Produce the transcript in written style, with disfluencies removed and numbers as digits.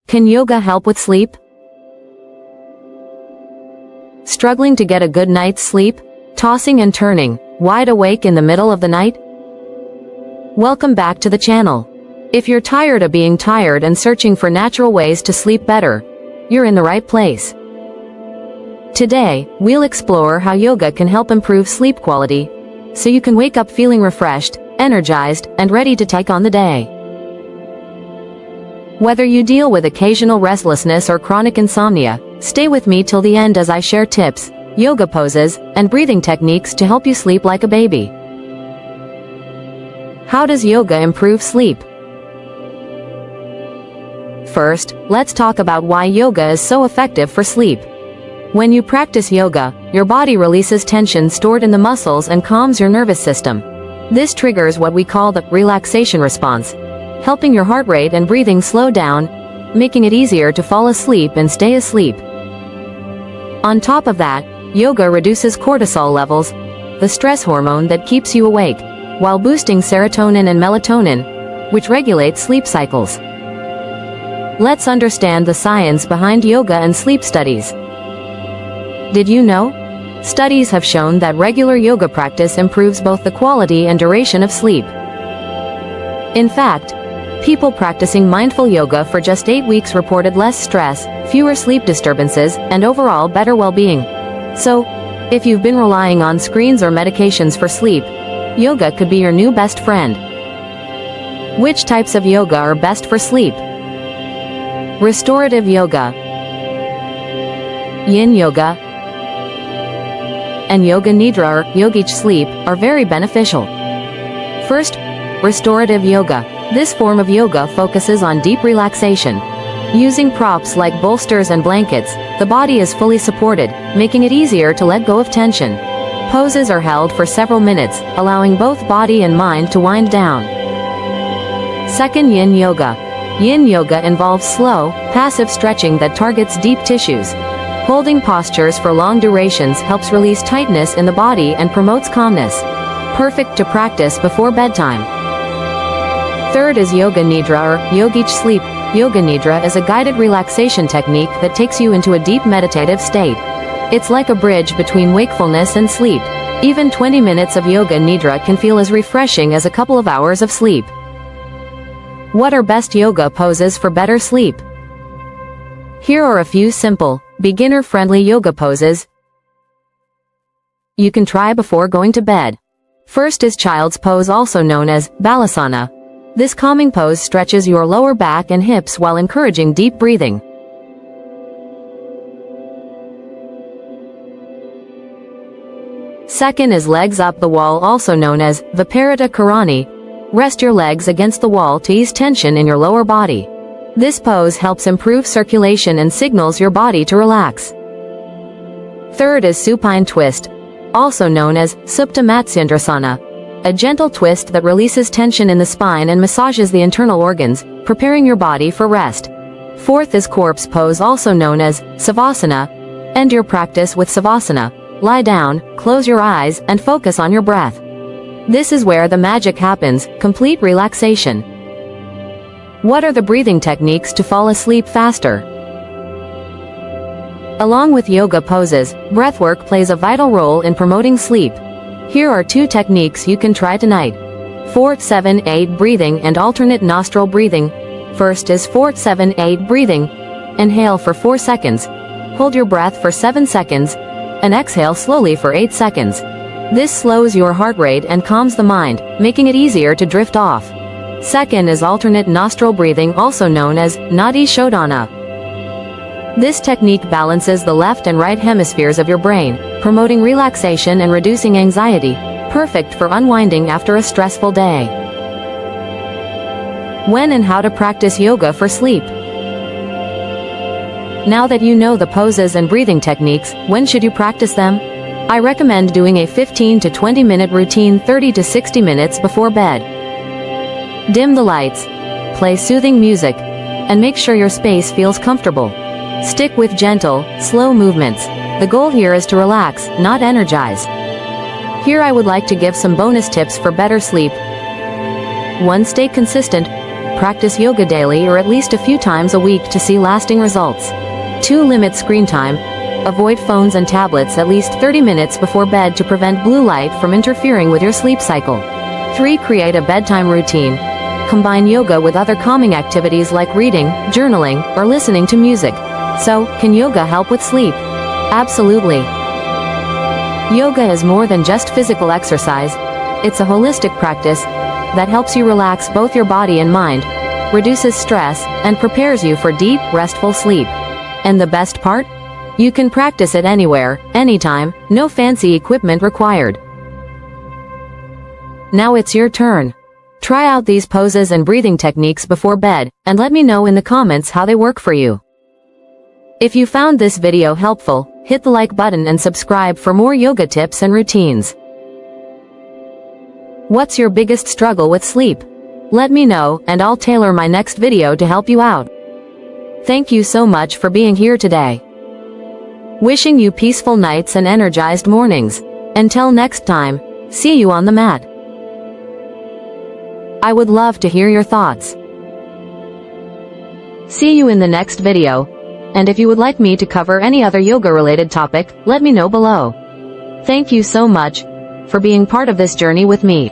Can yoga help with sleep? Struggling to get a good night's sleep? Tossing and turning, wide awake in the middle of the night? Welcome back to the channel. If you're tired of being tired and searching for natural ways to sleep better, you're in the right place. Today, we'll explore how yoga can help improve sleep quality, so you can wake up feeling refreshed, energized, and ready to take on the day. Whether you deal with occasional restlessness or chronic insomnia, stay with me till the end as I share tips, yoga poses, and breathing techniques to help you sleep like a baby. How does yoga improve sleep? First, let's talk about why yoga is so effective for sleep. When you practice yoga, your body releases tension stored in the muscles and calms your nervous system. This triggers what we call the relaxation response, helping your heart rate and breathing slow down, making it easier to fall asleep and stay asleep. On top of that, yoga reduces cortisol levels, the stress hormone that keeps you awake, while boosting serotonin and melatonin, which regulate sleep cycles. Let's understand the science behind yoga and sleep studies. Did you know? Studies have shown that regular yoga practice improves both the quality and duration of sleep. In fact, people practicing mindful yoga for just 8 weeks reported less stress, fewer sleep disturbances, and overall better well-being. So, if you've been relying on screens or medications for sleep, yoga could be your new best friend. Which types of yoga are best for sleep? Restorative yoga, yin yoga, and yoga nidra or yogic sleep are very beneficial. First, restorative yoga. This form of yoga focuses on deep relaxation. Using props like bolsters and blankets, the body is fully supported, making it easier to let go of tension. Poses are held for several minutes, allowing both body and mind to wind down. Second, yin yoga. Yin yoga involves slow, passive stretching that targets deep tissues. Holding postures for long durations helps release tightness in the body and promotes calmness. Perfect to practice before bedtime. Third is yoga nidra or yogic sleep. Yoga nidra is a guided relaxation technique that takes you into a deep meditative state. It's like a bridge between wakefulness and sleep. Even 20 minutes of yoga nidra can feel as refreshing as a couple of hours of sleep. What are best yoga poses for better sleep? Here are a few simple, beginner-friendly yoga poses you can try before going to bed. First is child's pose, also known as balasana. This calming pose stretches your lower back and hips while encouraging deep breathing. Second is legs up the wall, also known as Viparita Karani. Rest your legs against the wall to ease tension in your lower body. This pose helps improve circulation and signals your body to relax. Third is supine twist, also known as Supta a gentle twist that releases tension in the spine and massages the internal organs, preparing your body for rest. Fourth is corpse pose, also known as savasana. End your practice with savasana. Lie down, close your eyes, and focus on your breath. This is where the magic happens, complete relaxation. What are the breathing techniques to fall asleep faster? Along with yoga poses, breathwork plays a vital role in promoting sleep. Here are 2 techniques you can try tonight. 4-7-8 breathing and alternate nostril breathing. First is 4-7-8 breathing. Inhale for 4 seconds. Hold your breath for 7 seconds. And exhale slowly for 8 seconds. This slows your heart rate and calms the mind, making it easier to drift off. Second is alternate nostril breathing, also known as Nadi Shodhana. This technique balances the left and right hemispheres of your brain, promoting relaxation and reducing anxiety, perfect for unwinding after a stressful day. When and how to practice yoga for sleep. Now that you know the poses and breathing techniques, when should you practice them? I recommend doing a 15 to 20 minute routine 30 to 60 minutes before bed. Dim the lights, play soothing music, and make sure your space feels comfortable. Stick with gentle, slow movements. The goal here is to relax, not energize. Here I would like to give some bonus tips for better sleep. 1. Stay consistent. practice yoga daily or at least a few times a week to see lasting results. 2. Limit screen time. Avoid phones and tablets at least 30 minutes before bed to prevent blue light from interfering with your sleep cycle. 3. Create a bedtime routine. Combine yoga with other calming activities like reading, journaling, or listening to music. So, can yoga help with sleep? Absolutely. Yoga is more than just physical exercise. It's a holistic practice that helps you relax both your body and mind, reduces stress, and prepares you for deep, restful sleep. And the best part? You can practice it anywhere, anytime, no fancy equipment required. Now it's your turn. Try out these poses and breathing techniques before bed, and let me know in the comments how they work for you. If you found this video helpful, hit the like button and subscribe for more yoga tips and routines. What's your biggest struggle with sleep? Let me know, and I'll tailor my next video to help you out. Thank you so much for being here today. Wishing you peaceful nights and energized mornings. Until next time, see you on the mat. I would love to hear your thoughts. See you in the next video. And if you would like me to cover any other yoga-related topic, let me know below. Thank you so much for being part of this journey with me.